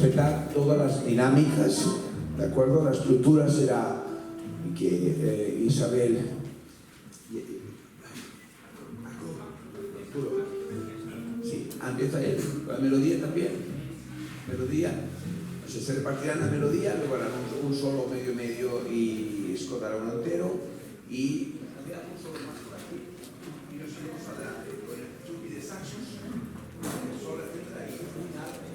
respetar todas las dinámicas, ¿de acuerdo? La estructura será que Isabel... Sí, empieza él, la melodía también. Melodía, o sea, se repartirán la melodía, luego harán un solo medio y Scott hará uno entero y un solo más por aquí. Y nos iremos adelante con el chupi de saxos, el sol, etcétera, y una.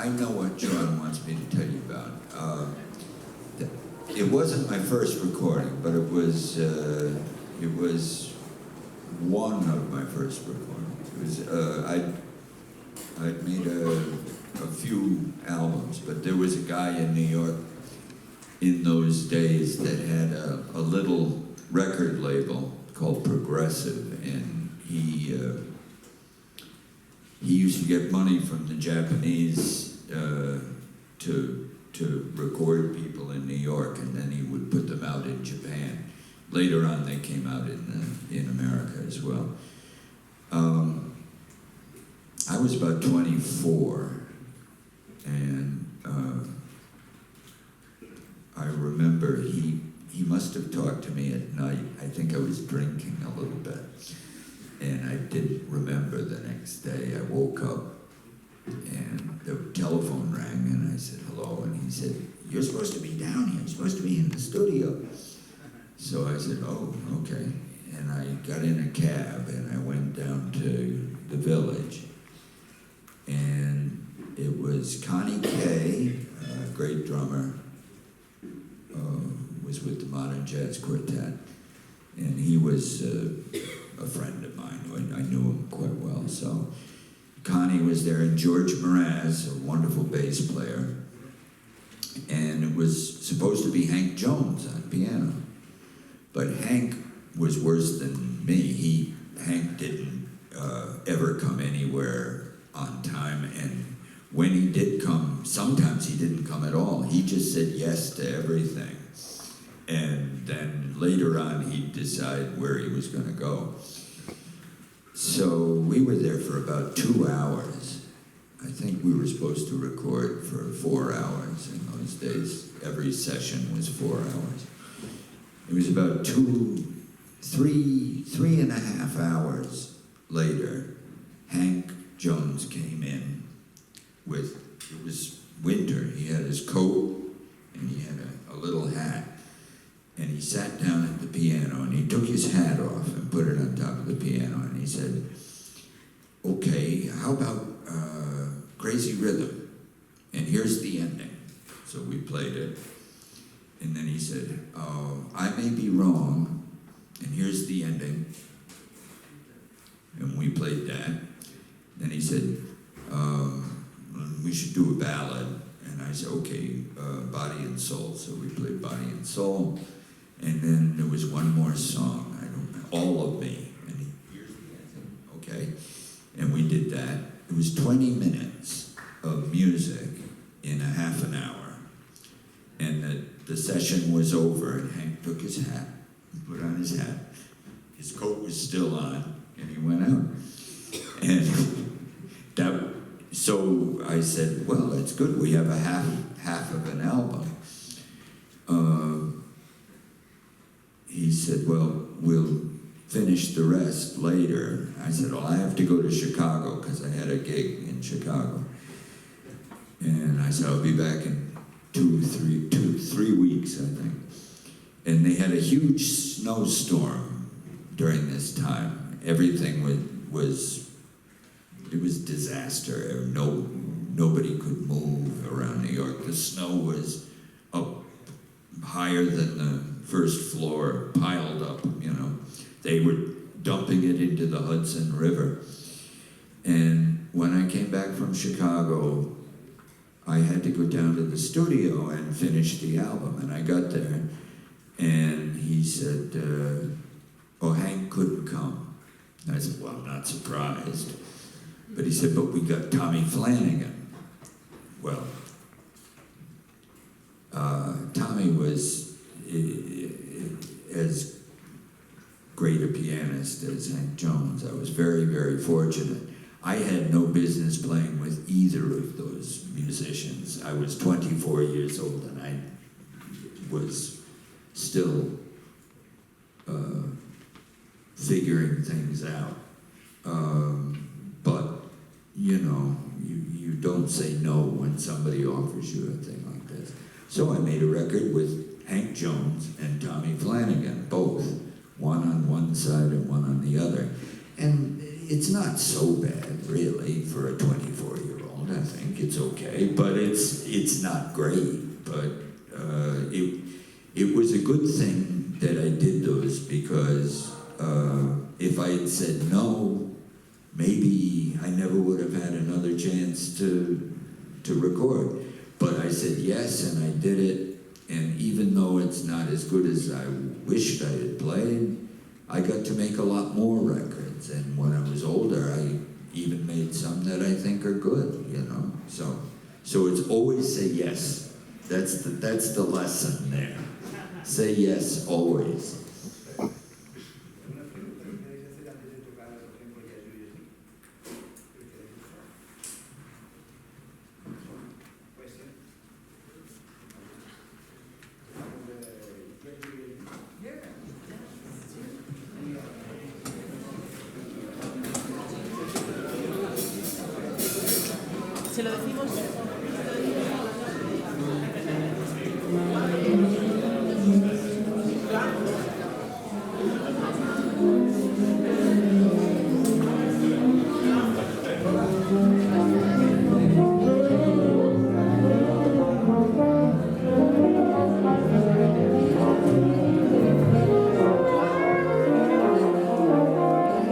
I know what John wants me to tell you about. It wasn't my first recording, but it was one of my first recordings. It was I'd made a few albums, but there was a guy in New York in those days that had a little record label called Progressive, and he used to get money from the Japanese to record people in New York, and then he would put them out in Japan. Later on, they came out in America as well. I was about 24, and I remember he must have talked to me at night. I think I was drinking a little bit, and I didn't remember the next day. I woke up, and the telephone rang, and I said, hello, and he said, you're supposed to be down here. You're supposed to be in the studio. So I said, oh, okay. And I got in a cab, and I went down to the Village. And it was Connie Kay, a great drummer, was with the Modern Jazz Quartet. And he was a friend of mine. I knew him quite well. So Connie was there, and George Mraz, a wonderful bass player. And it was supposed to be Hank Jones on piano. But Hank was worse than me. Hank didn't ever come anywhere on time, and when he did come, sometimes he didn't come at all. He just said yes to everything. And then later on, he'd decide where he was going to go. So we were there for about 2 hours. I think we were supposed to record for 4 hours in those days. Every session was 4 hours. It was about 3.5 hours later, Hank Jones came in with, it was winter, he had his coat and he had a little hat, and he sat down at the piano and he took his hat off and put it on top of the piano, and he said, okay, how about Crazy Rhythm? And here's the ending. So we played it. And then he said, I may be wrong, and here's the ending. And we played that. Then he said, we should do a ballad. And I said, okay, Body and Soul. So we played Body and Soul. And then there was one more song, I don't know, All of Me. And here's the ending, okay? And we did that. It was 20 minutes of music in a half an hour. And the session was over, and Hank took his hat, and put on his hat. His coat was still on, and he went out. And so I said, well, that's good. We have a half of an album. He said, well, we'll finish the rest later. I said, well, I have to go to Chicago, because I had a gig in Chicago. And I said, I'll be back in 3 weeks, I think. And they had a huge snowstorm during this time. Everything was disaster. Nobody could move around New York. The snow was up higher than the first floor, piled up, you know. They were dumping it into the Hudson River. And when I came back from Chicago, I had to go down to the studio and finish the album. And I got there, and he said, oh, Hank couldn't come. And I said, well, I'm not surprised. But he said, but we got Tommy Flanagan. Well, Tommy was as great a pianist as Hank Jones. I was very, very fortunate. I had no business playing with either of those musicians. I was 24 years old, and I was still figuring things out. But, you know, you don't say no when somebody offers you a thing like this. So I made a record with Hank Jones and Tommy Flanagan, both, one on one side and one on the other. And it's not so bad, really, for a 24-year-old. around. I think it's okay, but it's not great. But it was a good thing that I did those, because if I had said no, maybe I never would have had another chance to record. But I said yes, and I did it. And even though it's not as good as I wished I had played, I got to make a lot more records. And when I was older, I even made some that I think are good, you know. So it's always say yes. That's the lesson there. Say yes always. Se lo decimos.